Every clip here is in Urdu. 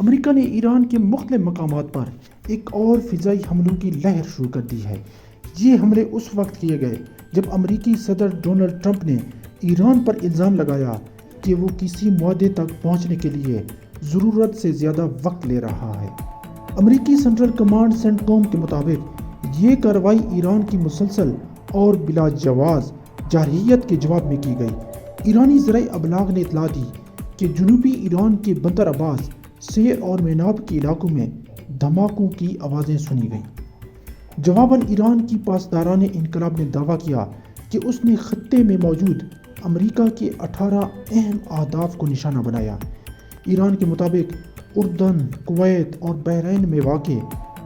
امریکہ نے ایران کے مختلف مقامات پر ایک اور فضائی حملوں کی لہر شروع کر دی ہے۔ یہ حملے اس وقت کیے گئے جب امریکی صدر ڈونلڈ ٹرمپ نے ایران پر الزام لگایا کہ وہ کسی معاہدے تک پہنچنے کے لیے ضرورت سے زیادہ وقت لے رہا ہے۔ امریکی سینٹرل کمانڈ سینٹ کوم کے مطابق یہ کارروائی ایران کی مسلسل اور بلا جواز جارحیت کے جواب میں کی گئی۔ ایرانی ذرائع ابلاغ نے اطلاع دی کہ جنوبی ایران کے بندر عباس، سیر اور میناب کے علاقوں میں دھماکوں کی آوازیں سنی گئیں۔ جواباً ایران کی پاسداران انقلاب نے دعویٰ کیا کہ اس نے خطے میں موجود امریکہ کے 18 اہم اہداف کو نشانہ بنایا۔ ایران کے مطابق اردن، کویت اور بحرین میں واقع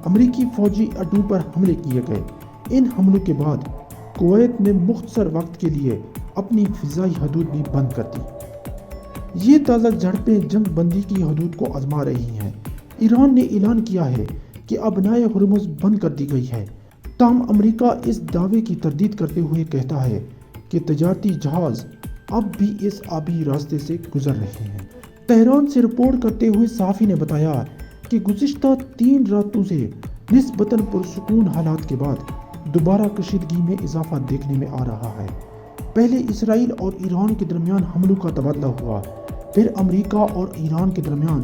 امریکی فوجی اڈوں پر حملے کیے گئے۔ ان حملوں کے بعد کویت نے مختصر وقت کے لیے اپنی فضائی حدود بھی بند کر دی۔ یہ تازہ جھڑپیں جنگ بندی کی حدود کو آزما رہی ہیں۔ ایران نے اعلان کیا ہے کہ ابنائے ہرمز بند کر دی گئی ہے، تاہم امریکہ اس دعوے کی تردید کرتے ہوئے کہتا ہے کہ تجارتی جہاز اب بھی اس آبی راستے سے گزر رہے ہیں۔ تہران سے رپورٹ کرتے ہوئے صحافی نے بتایا کہ گزشتہ 3 راتوں سے نسبتاً پرسکون حالات کے بعد دوبارہ کشیدگی میں اضافہ دیکھنے میں آ رہا ہے۔ پہلے اسرائیل اور ایران کے درمیان حملوں کا تبادلہ ہوا، پھر امریکہ اور ایران کے درمیان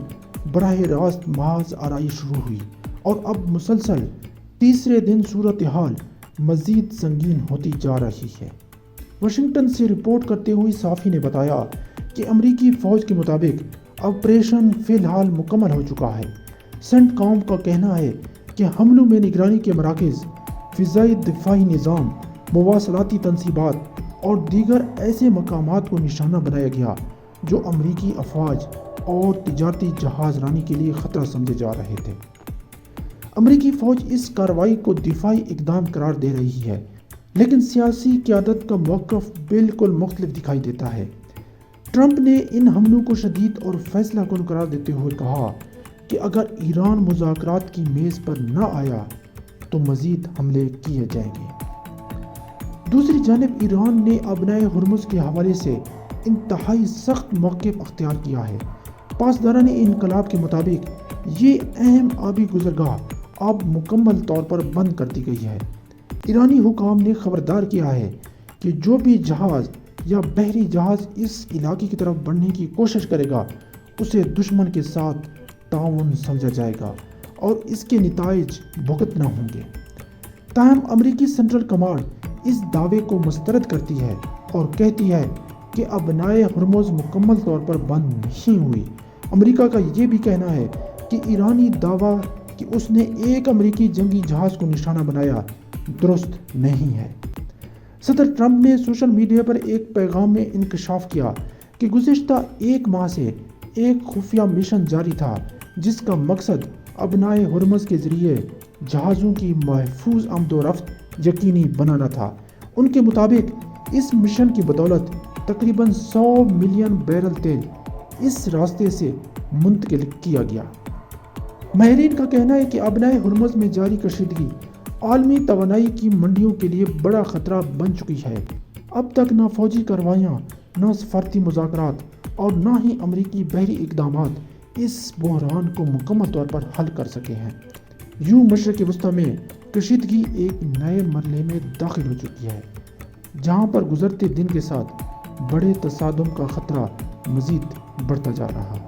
براہ راست محاذ آرائی شروع ہوئی اور اب مسلسل تیسرے دن صورتحال مزید سنگین ہوتی جا رہی ہے۔ واشنگٹن سے رپورٹ کرتے ہوئے صحافی نے بتایا کہ امریکی فوج کے مطابق آپریشن فی الحال مکمل ہو چکا ہے۔ سینٹ کام کا کہنا ہے کہ حملوں میں نگرانی کے مراکز، فضائی دفاعی نظام، مواصلاتی تنصیبات اور دیگر ایسے مقامات کو نشانہ بنایا گیا جو امریکی افواج اور تجارتی جہاز رانی کے لیے خطرہ سمجھے جا رہے تھے۔ امریکی فوج اس کارروائی کو دفاعی اقدام قرار دے رہی ہے، لیکن سیاسی قیادت کا موقف بالکل مختلف دکھائی دیتا ہے۔ ٹرمپ نے ان حملوں کو شدید اور فیصلہ کن قرار دیتے ہوئے کہا کہ اگر ایران مذاکرات کی میز پر نہ آیا تو مزید حملے کیے جائیں گے۔ دوسری جانب ایران نے ابنائے ہرمز کے حوالے سے انتہائی سخت موقف اختیار کیا ہے۔ پاسداران انقلاب کے مطابق یہ اہم آبی گزرگاہ اب مکمل طور پر بند کر دی گئی ہے۔ ایرانی حکام نے خبردار کیا ہے کہ جو بھی جہاز یا بحری جہاز اس علاقے کی طرف بڑھنے کی کوشش کرے گا اسے دشمن کے ساتھ تعاون سمجھا جائے گا اور اس کے نتائج بھگتنا ہوں گے۔ تاہم امریکی سینٹرل کمانڈ اس دعوے کو مسترد کرتی ہے اور کہتی ہے کہ ابنائے ہرمز مکمل طور پر بند نہیں ہوئی۔ امریکہ کا یہ بھی کہنا ہے کہ ایرانی دعویٰ کہ اس نے ایک امریکی جنگی جہاز کو نشانہ بنایا درست نہیں ہے۔ صدر ٹرمپ نے سوشل میڈیا پر ایک پیغام میں انکشاف کیا کہ گزشتہ 1 ماہ سے ایک خفیہ مشن جاری تھا جس کا مقصد ابنائے ہرمز کے ذریعے جہازوں کی محفوظ آمد و رفت یقینی بنانا تھا۔ ان کے مطابق اس مشن کی بدولت تقریباً 100 ملین بیرل تیل اس راستے سے منتقل کیا گیا۔ ماہرین کا کہنا ہے کہ ابنائے ہرمز میں جاری کشیدگی عالمی توانائی کی منڈیوں کے لیے بڑا خطرہ بن چکی ہے۔ اب تک نہ فوجی کارروائیاں، نہ سفارتی مذاکرات اور نہ ہی امریکی بحری اقدامات اس بحران کو مکمل طور پر حل کر سکے ہیں۔ یوں مشرق وسطیٰ میں کشیدگی ایک نئے مرحلے میں داخل ہو چکی ہے، جہاں پر گزرتے دن کے ساتھ بڑے تصادم کا خطرہ مزید بڑھتا جا رہا ہے۔